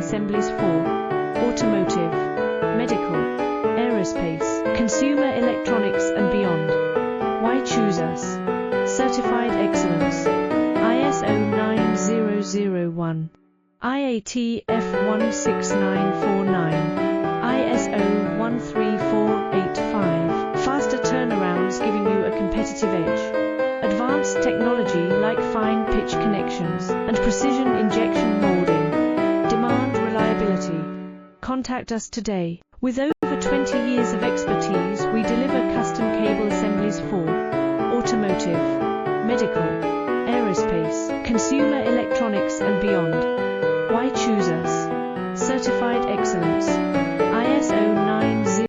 assemblies for automotive, medical, aerospace, consumer electronics and beyond. Why choose us? Certified excellence. ISO 9001. IAT F16949. ISO 13485. Faster turnarounds giving you a competitive edge. Advanced technology like fine pitch connections and precision injection molding. Demand reliability. Contact us today. With over 20 years of experience